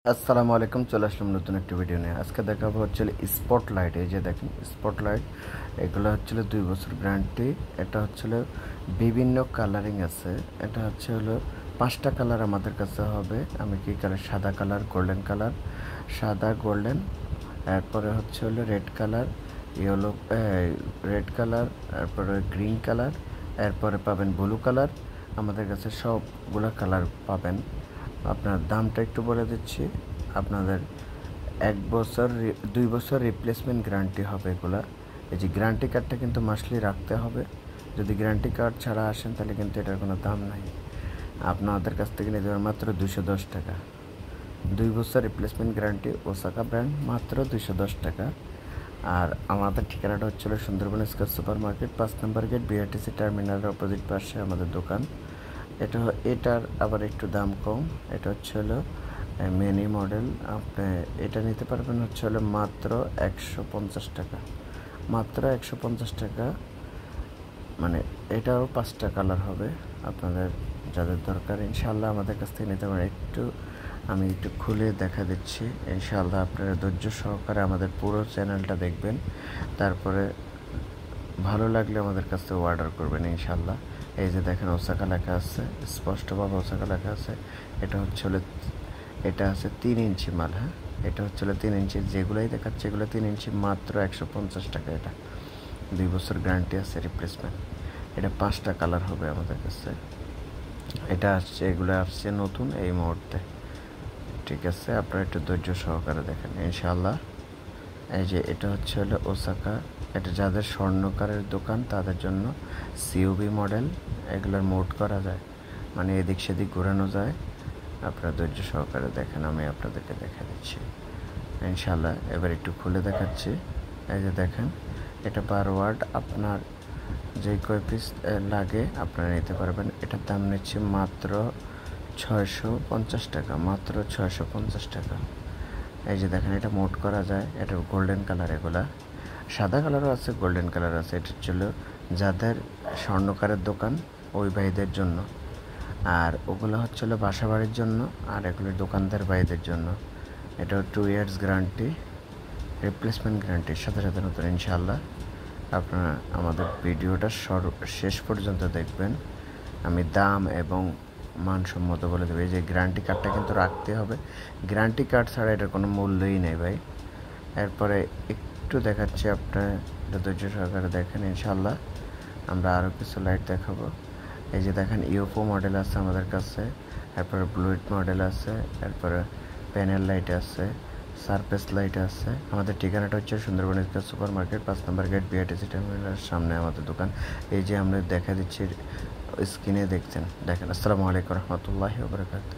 আসসালামু আলাইকুম, চলে আসলাম নতুন একটা ভিডিও নিয়ে। আজকে দেখাবো হচ্ছে স্পটলাইট। এই যে দেখেন স্পটলাইট, এগুলো হচ্ছে 2 বছর গ্যারান্টি। এটা হচ্ছে বিভিন্ন কালারিং আছে। এটা হচ্ছে 5টা কালার আমাদের কাছে হবে। আমি কি কালার? সাদা কালার, গোল্ডেন কালার, সাদা গোল্ডেন, এরপরে হচ্ছে red colour, yellow, red colour, এরপরে গ্রিন কালার, এরপরে পাবেন ব্লু কালার। আমাদের কাছে সবগুলো কালার পাবেন। আপনার দামটা একটু বলে দিচ্ছি আপনাদের। 1 বছর 2 বছর রিপ্লেসমেন্ট গ্যারান্টি হবে এগুলা। এই যে গ্যারান্টি কার্ডটা কিন্তু মাসলি রাখতে হবে। যদি গ্যারান্টি কার্ড ছাড়া আসেন তাহলে কিন্তু এটার কোনো দাম নাই। আপনাদের কাছ থেকে নিতে পারেন মাত্র 210 টাকা। 2 বছর রিপ্লেসমেন্ট গ্যারান্টি, ওসাকা ব্র্যান্ড, মাত্র 210 টাকা। আর আমাদের ঠিকানাটা হচ্ছিল সুন্দরবন স্কয়ার সুপার মার্কেট, 5 নম্বর গেট, বিআরটিসি টার্মিনালের অপোজিট পাশে আমাদের দোকান। এটার আবার একটু দাম কম। এটা হচ্ছে মিনি মডেল। আপনি এটা নিতে পারবেন হচ্ছে মাত্র 150 টাকা। মাত্র 150 টাকা। মানে এটাও 5টা কালার হবে। আপনাদের যাদের দরকার ইনশাআল্লাহ আমাদের কাছ থেকে নিতে পারেন। আমি একটু খুলে দেখা দিচ্ছি। ইনশাআল্লাহ আপনারা ধৈর্য সহকারে আমাদের পুরো চ্যানেলটা দেখবেন, তারপরে ভালো লাগলে আমাদের কাছ থেকে অর্ডার করবেন ইনশাআল্লাহ। এই যে দেখেন ওসাকা লেখা আছে, স্পষ্টভাবে ওসাকা লেখা আছে। এটা আছে 3 ইঞ্চি মাল। হ্যাঁ, এটা হচ্ছে 3 ইঞ্চি। যেগুলোই দেখাচ্ছে এগুলো 3 ইঞ্চি, মাত্র 150 টাকা। এটা 2 বছর গ্যারান্টি আছে, রিপ্লেসমেন্ট। এটা 5টা কালার হবে আমাদের কাছে। এগুলো আসছে নতুন এই মুহূর্তে। ঠিক আছে, আপনারা একটু ধৈর্য সহকারে দেখেন ইনশাআল্লাহ। এই যে এটা হচ্ছে ওসাকা। এটা যাদের স্বর্ণকারের দোকান তাদের জন্য সিওবি মডেল। এগুলোর মোড করা যায়, মানে এদিক সেদিক ঘোরানো যায়। আপনারা ধৈর্য সহকারে দেখেন, আমি আপনাদেরকে দেখা দিচ্ছি ইনশাআল্লাহ। এবার একটু খুলে দেখাচ্ছি। এই যে দেখেন, এটা 12 ওয়াট। আপনার যে কয় পিস লাগে আপনারা নিতে পারবেন। এটার দাম নিচ্ছে মাত্র 650 টাকা। মাত্র 650 টাকা। এই যে দেখেন, এটা মোড করা যায়। এটা গোল্ডেন কালার। এগুলা সাদা কালারও আছে, গোল্ডেন কালার আছে। এটা হচ্ছিল যাদের স্বর্ণকারের দোকান ওই ভাইদের জন্য, আর ওগুলো হচ্ছিল বাসা বাড়ির জন্য, আর এগুলো দোকানদার ভাইদের জন্য। এটা 2 ইয়ার্স গ্যারান্টি, রিপ্লেসমেন্ট গ্যারান্টির সাথে সাথে নতুন ইনশাআল্লাহ। আপনারা আমাদের ভিডিওটা শেষ পর্যন্ত দেখবেন। আমি দাম এবং মানসম্মত বলে দেবো। এই যে গ্যারান্টি কার্ডটা কিন্তু রাখতে হবে। গ্যারান্টি কার্ড ছাড়া এটার কোনো মূল্যই নেই ভাই। এরপরে একটু দেখাচ্ছি, আপনার ধৈর্য সহকারে দেখেন ইনশাআল্লাহ। আমরা আরও কিছু লাইট দেখাবো। এই যে দেখেন, ইউএফও মডেল আছে আমাদের কাছে, এরপরে ব্লুইট মডেল আছে, এরপরে প্যানেল লাইট আছে, সারফেস লাইট আছে। আমাদের ঠিকানাটা হচ্ছে সুন্দরবন স্কয়ার সুপার মার্কেট, 5 নম্বর গেট, বিআরটিসি টার্মিনালের সামনে আমাদের দোকান। এই যে আমরা দেখা দিচ্ছি, স্ক্রিনে দেখছেন, দেখেন। আসসালামু আলাইকুম রহমতুল্লাহি ওয়া বারাকাতুহু।